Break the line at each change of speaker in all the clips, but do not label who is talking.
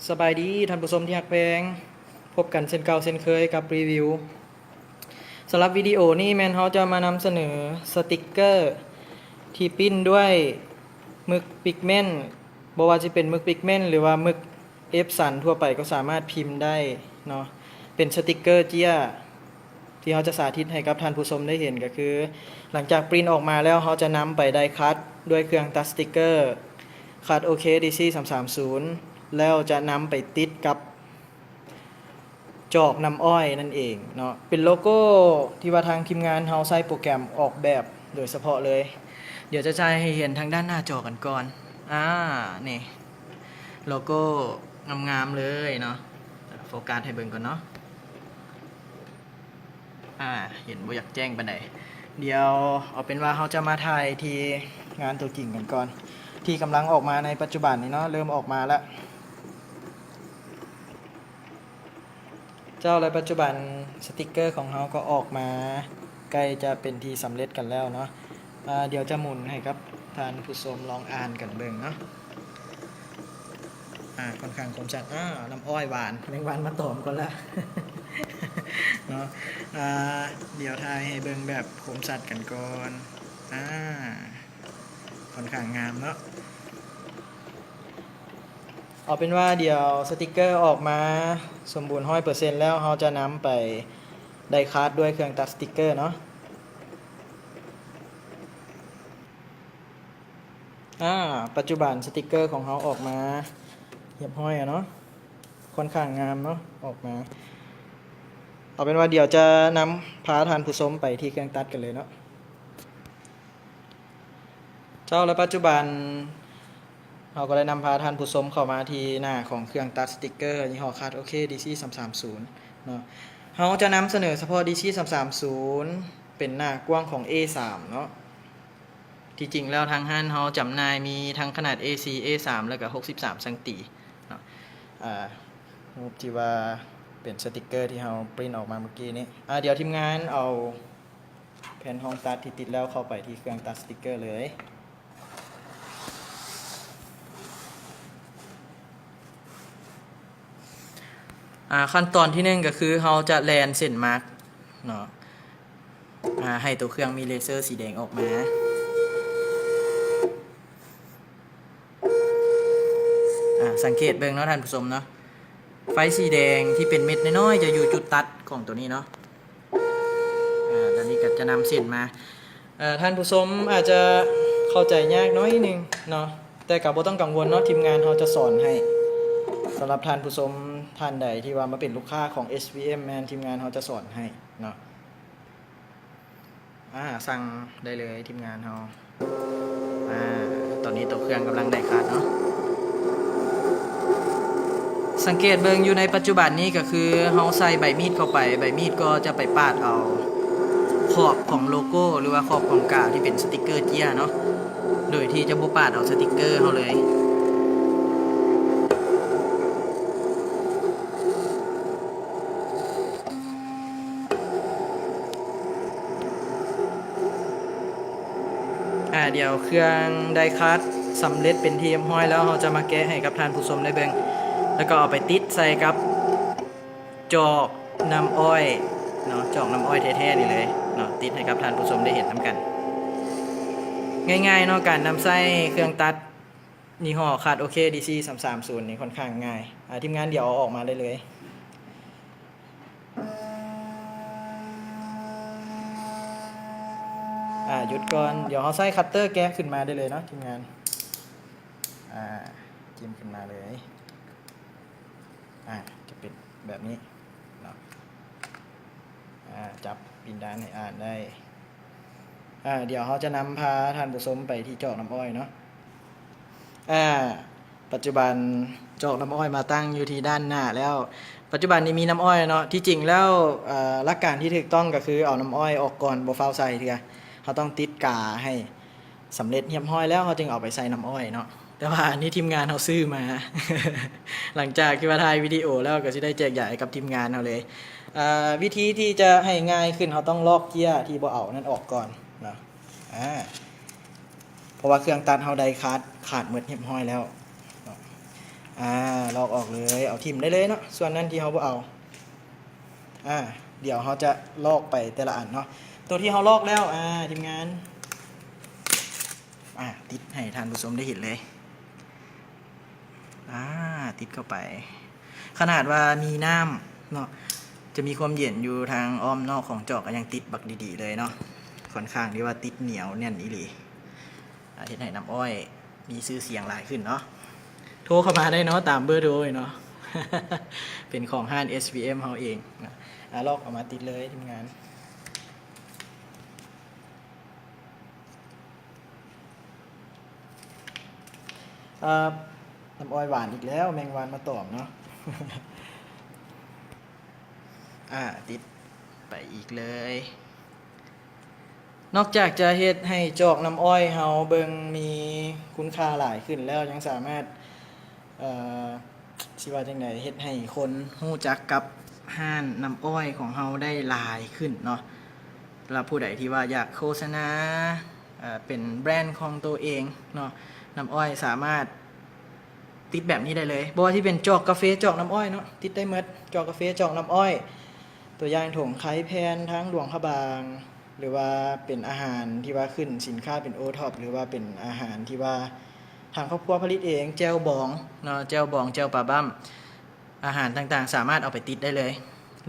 สบายดีท่านผู้ชมที่ฮักแพงพบกันเช่นเก่าเช่นเคยกับรีวิวสำหรับวิดีโอนี้แมนเฮาจะมานำเสนอสติกเกอร์ที่ปิ้นด้วยหมึกปิกเมนต์บ่ว่าจะเป็นหมึกปิกเมนต์หรือว่าหมึกเอฟสันทั่วไปก็สามารถพิมพ์ได้เนาะเป็นสติกเกอร์เจียที่เขาจะสาธิตให้กับท่านผู้ชมได้เห็นก็คือ หลังจากปริ้นออกมาแล้วเขาจะนำไปไดคัตด้วยเครื่องตัดสติกเกอร์คัดโอเค DC 330แล้วจะนำไปติดกับจอกน้ำอ้อยนั่นเองเนาะเป็นโลโก้ที่ว่าทางทีมงานเฮาใช้โปรแกรมออกแบบโดยเฉพาะเลยเดี๋ยวจะใช้ให้เห็นทางด้านหน้าจอกันก่อนนี่โลโก้งามๆเลยเนาะโฟกัสให้เบิ่งก่อนเนาะเห็นบ่อยากแจ้งปานใดเดี๋ยวเอาเป็นว่าเขาจะมาถ่ายที่งานตัวจริงกันก่อนที่กำลังออกมาในปัจจุบันนี้เนาะเริ่มออกมาแล้วเจ้าในปัจจุบันสติกเกอร์ของเขาก็ออกมาใกล้จะเป็นที่สำเร็จกันแล้วเนาะเดี๋ยวจะหมุนให้ครับท่านผู้ชมลองอ่านกันเบิ่งเนาะค่อนข้างคมชัดน้ำอ้อยหวานแมงวันมาตอมก่อนละ เนาะเดี๋ยวทายให้เบิ่งแบบคมชัดกันก่อนค่อนข้างงามเนาะเอาเป็นว่าเดี๋ยวสติกเกอร์ออกมาสมบูรณ์ 100% แล้วเราจะนำไปไดคัสด้วยเครื่องตัดสติกเกอร์เนาะปัจจุบันสติกเกอร์ของเขาออกมาเรียบร้อยเนาะค่อนข้างงามเนาะออกมาเอาเป็นว่าเดี๋ยวจะนำพาท่านผู้ชมไปที่เครื่องตัดกันเลยเนาะเจ้าและปัจจุบันเราก็ได้นำพาท่านผู้ชมเข้ามาที่หน้าของเครื่องตัดสติกเกอร์ยี่ห้อคัดโอเค DC 330เนาะเราจะนำเสนอเฉพาะ DC 330เป็นหน้ากว้างของ A3 เนาะที่จริงแล้วทางห้างเราจำหน่ายมีทั้งขนาด A4 A3 แล้วก็63ซนเนาะรูปที่ว่าเป็นสติกเกอร์ที่เราปริ้นออกมาเมื่อกี้นี้เดี๋ยวทีมงานเอาแผ่นห้องตัดที่ติดแล้วเข้าไปที่เครื่องตัดสติกเกอร์เลยขั้นตอนที่หนึ่งก็คือเราจะแลนเส้นมาร์กเนาะให้ตัวเครื่องมีเลเซอร์สีแดงออกมาสังเกตเบิ่งเนาะท่านผู้ชมเนาะไฟสีแดงที่เป็นเม็ดน้อยๆจะอยู่จุดตัดของตัวนี้เนาะตอนนี้ก็จะนำเส้นมาท่านผู้ชมอาจจะเข้าใจยากน้อยนึงเนาะแต่ก็บ่ต้องกังวลเนาะทีมงานเราจะสอนให้สำหรับท่านผู้ชมท่านใดที่ว่ามาเป็นลูกค้าของ SVM Man ทีมงานเขาจะสอนให้เนาะสั่งได้เลยทีมงานเขาตอนนี้ตัวเครื่องกำลังได้คัดเนาะสังเกตเบิ่งอยู่ในปัจจุบันนี้ก็คือเขาใส่ใบมีดเข้าไปใบมีดก็จะไปปาดเอาขอบของโลโก้หรือว่าขอบของกาวที่เป็นสติกเกอร์เจียเนาะโดยที่จะบ่ปาดเอาสติกเกอร์เขาเลยเดี๋ยวเครื่องไดคัสสำเร็จเป็นที่เรียบร้อยแล้วเราจะมาแกะให้กับท่านผู้ชมได้เบิ่งแล้วก็เอาไปติดใส่กับจอกน้ำอ้อยเนาะจอกน้ำอ้อยแท้ๆนี่เลยเนาะติดให้กับท่านผู้ชมได้เห็นทำกันง่ายๆเนาะการนำใส่เครื่องตัดยี่ห้อคัดโอเค DC 330นี่ค่อนข้างง่ายทีมงานเดี๋ยวเอาออกมาได้เลยหยุดก่อนเดี๋ยวเขาใส่คัตเตอร์แกะขึ้นมาได้เลยเนาะทีมงานจิ้มขึ้นมาเลยจะเป็นแบบนี้เนาะจับปินด้านให้อ่านได้เดี๋ยวเขาจะนำพาท่านผู้ชมไปที่จอกน้ำอ้อยเนาะปัจจุบันจอกน้ำอ้อยมาตั้งอยู่ที่ด้านหน้าแล้วปัจจุบันนี้มีน้ำอ้อยเนาะที่จริงแล้วหลักการที่ถูกต้องก็คือเอาน้ำอ้อยออกก่อนบ่ฟาวใส่เถอะเขาต้องติดกาให้สำเร็จเรียบร้อยแล้วเขาจึงเอาไปใส่น้ำอ้อยเนาะแต่ว่านี่ทีมงานเขาซื้อมา หลังจากที่ว่าถ่ายวิดีโอแล้วก็จะได้แจกใหญ่กับทีมงานเขาเลยวิธีที่จะให้ง่ายขึ้นเขาต้องลอกเกียร์ที่บ่เอานั่นออกก่อนเนาะเพราะว่าเครื่องตัดเขาไดคัสขาดหมดเรียบร้อยแล้ว ลอกออกเลยเอาทิ่มได้เลยเนาะส่วนนั้นที่เขาบ่เอาเดี๋ยวเขาจะลอกไปแต่ละอันเนาะตัวที่เขาลอกแล้วทีมงานติดให้ท่านผู้ชมได้เห็นเลยติดเข้าไปขนาดว่ามีน้ำเนาะจะมีความเย็นอยู่ทางอ้อมนอกของจอกก็ยังติดบักดีๆเลยเนาะค่อนข้างที่ว่าติดเหนียวแน่นอีหลีเฮ็ดให้น้ำอ้อยมีชื่อเสียงหลายขึ้นเนาะโทรเข้ามาได้เนาะตามเบอร์โทรเนาะ เป็นของห้าง SVM เขาเองลอกออกมาติดเลยทีมงานน้ำอ้อยหวานอีกแล้วแมงวันมาตอมเนาะ ติดไปอีกเลยนอกจากจะเฮ็ดให้จอกน้ำอ้อยเฮาเบิงมีคุณค่าหลายขึ้นแล้วยังสามารถสิว่าจังได๋เฮ็ดให้คนรู้จักกับห้านน้ำอ้อยของเฮาได้หลายขึ้นเนาะสำหรับผู้ใดที่ว่าอยากโฆษณาเป็นแบรนด์ของตัวเองเนาะน้ำอ้อยสามารถติดแบบนี้ได้เลยบ่ว่าที่เป็นจอกกาแฟจอกน้ำอ้อยเนาะติดได้หมดจอกกาแฟจอกน้ำอ้อยตัวอย่างถุงไข่แพนทั้งหลวงพระบางหรือว่าเป็นอาหารที่ว่าขึ้นสินค้าเป็นโอท็อปหรือว่าเป็นอาหารที่ว่าทางครอบครัวผลิตเองแจ่วบองเนาะแจ่วบองแจ่วปลาบ้ำอาหารต่างๆสามารถเอาไปติดได้เลย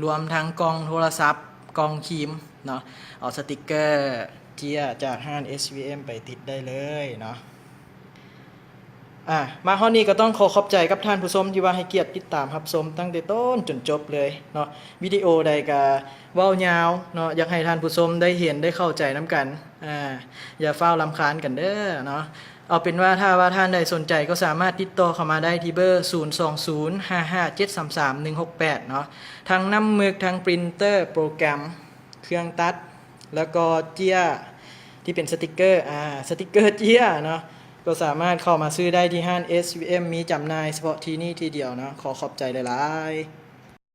รวมทั้งกล่องโทรศัพท์กล่องครีมเนาะเอาสติกเกอร์เจียจากห้าง SVM ไปติดได้เลยเนาะมาข้อนี้ก็ต้องขอบใจกับท่านผู้ชมที่ว่าให้เกียรติติดตามรับชมตั้งแต่ต้นจนจบเลยเนาะวิดีโอใดก็เว้ายาวเนาะอยากให้ท่านผู้ชมได้เห็นได้เข้าใจนํกันอย่าเฝ้ารำคาญกันเด้อเนาะเอาเป็นว่าถ้าว่าท่านใดสนใจก็สามารถติดต่อเข้ามาได้ที่เบอร์020557331168เนาะทั้งน้ำหมึกทั้งปรินเตอร์โปรแกรมเครื่องตัดแล้วก็เจียที่เป็นสติกเกอร์สติกเกอร์เจียเนาะก็สามารถเข้ามาซื้อได้ที่ห้าง SVM มีจำหน่ายเฉพาะที่นี่ทีเดียวนะขอบใจหลายๆ